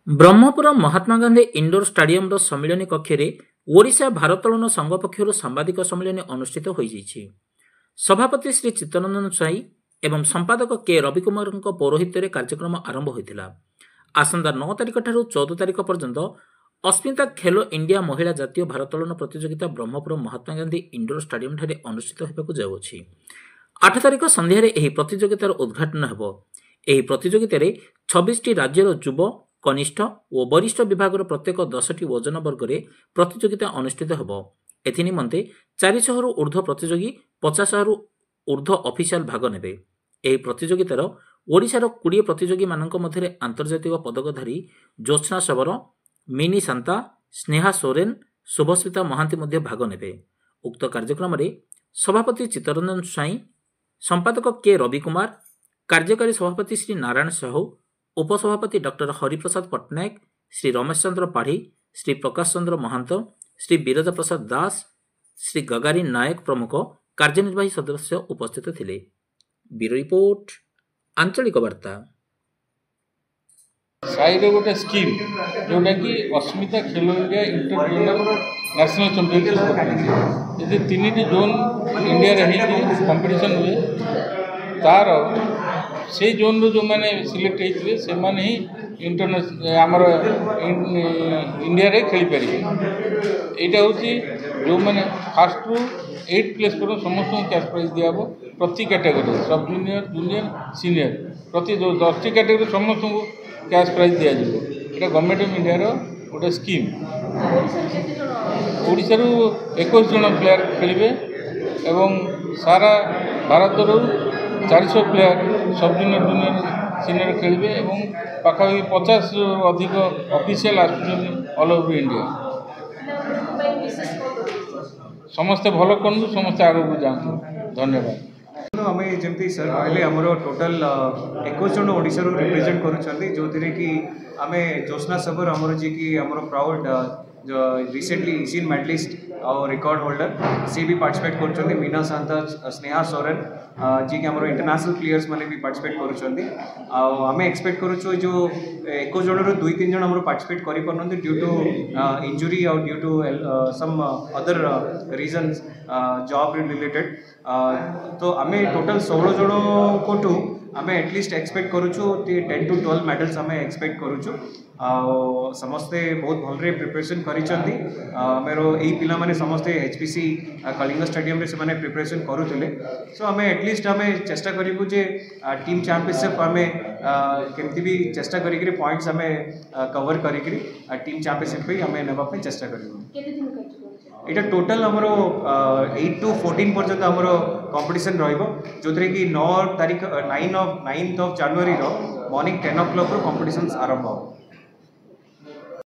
Brahmapur Mahatma Gandhi indoor stadium सम्मिलनी कक्ष ओडिशा भारोत्तोलन संघ पक्षर सांबादिक सम्मिलनी अनुष्ठित हो सभापति श्री चित्तरंजन स्वाई एवं संपादक के रविकुमार पौरोहित्य कार्यक्रम आरंभ होता। आसंता 9 तारिख ठारू 14 तारिख पर्यंत अस्मिता खेलो इंडिया महिला जातीय भारोत्तोलन प्रतियोगिता ब्रह्मपुर महात्मा गांधी इंडोर स्टाडियम ठारे अनुष्ठित होगाकू जाउछि। 8 तारिख संध्यारे एही प्रतियोगितार उद्घाटन हेबो। एही प्रतियोगितारे 26 टी राज्यर युव कनिष्ठ और वरिष्ठ विभाग प्रत्येक 10टी ओजन वर्ग में प्रतियोगिता अनुष्ठित होब। एनिमते 400 रु ऊर्ध्व प्रतियोगी 50 रु ऊर्ध्व ऑफिशियल भाग नेबे। एही प्रतियोगितार ओडिशार 20 प्रतियोगी मानक मध्य आंतर्जातिक पदकधारी ज्योत्स्ना शबर, मिनी शांता, स्नेहा सोरेन, शुभस्मिता महांती मध्य भाग नेबे। उक्त कार्यक्रम में सभापति चित्तरंजन स्वाई, संपादक के रविकुमार, कार्यकारी सभापति श्री नारायण साहू, उपसभापति डॉक्टर हरिप्रसाद पट्टनायक, श्री रमेश चंद्र पाढ़ी, श्री प्रकाश चंद्र महांत, श्री बीरजा प्रसाद दास, श्री गगारी नायक प्रमुख कार्यनिर्वाही सदस्य उपस्थित थिले। ब्यूरो रिपोर्ट, आंचलिक वार्ता। साइड गोटे स्कीम जोटा कि अस्मिता खेलो India inter zonal national championship यदि 3टी जोन इंडिया रही कंपटीशन हुए तार से जोन रो जो माने सिलेक्ट होते से माने ही इंटरनेशनल आमर इंडिया रे खेली पारे। एटा होची जो माने फर्स्ट रु 8 प्लेस पर समस्त कैश प्राइज दिया हो प्रति कैटेगरी सब जूनियर जूनियर सीनियर प्रति 10टी कैटेगरी समस्त कैश प्राइज दिया जाए। ये गवर्नमेंट ऑफ इंडिया रो गोटे स्कीम। ओडिशा रु 21 जन प्लेयर खेलिबे एवं सारा भारत रु 400 प्लेयर सब जूनियर जूनियर सीनियर खेलिबे एवं पाखापाखि 50 अधिक ऑफिशियल आसुछन ऑल ओवर इंडिया। समस्ते भल करु समस्ते आगू जातु। धन्यवाद। आमे जमती सर कहले हमरो टोटल 21 जन ओडिशा रो रिप्रेजेंट करूछंती जो थिरे कि आमे ज्योत्स्ना सबर हमरो जे कि हमरो प्राउड जो रिसेंटली एशियन मेडलिस्ट और रिकॉर्ड होल्डर सी भी पार्टिसिपेट करूछंती। मीना शांता, स्नेहा सोरेन जी कि हमरो इंटरनेशनल प्लेयर्स माने भी पार्टिसिपेट करूछंती। आमे एक्सपेक्ट करूछु जो 21 जन रो 2-3 जन हमरो पार्टिसिपेट करि परनंती ड्यू टू इंजुरी और due to some other reasons job related. तो आमे टोटल 16 जन कोठू आमे एटलिस्ट एक्सपेक्ट करूछु 10 to 12 मेडल्स आमे एक्सपेक्ट करूछु। समस्ते बहुत भलरे प्रिपरेशन करिसंती। मेरो एई पिला माने समस्ते एचपीसी कलिंग स्टेडियम रे से माने प्रिपरेशन करूथिले। सो आमे एटलिस्ट आमे चेष्टा करिबु जे टीम चैंपियनशिप आमे केमती भी चेष्टा करिकरी पॉइंट्स आमे कवर करिकरी टीम चैंपियनशिप पे आमे नेबा पे चेष्टा करिबु। केते दिन करिबु एटा टोटल हमरो 8 to 14 पर्यंत हमरो कंपटीशन रहइबो जोथरे कि 9th of January रो मॉर्निंग 10 o'clock रो कंपटीशंस आरंभ हो।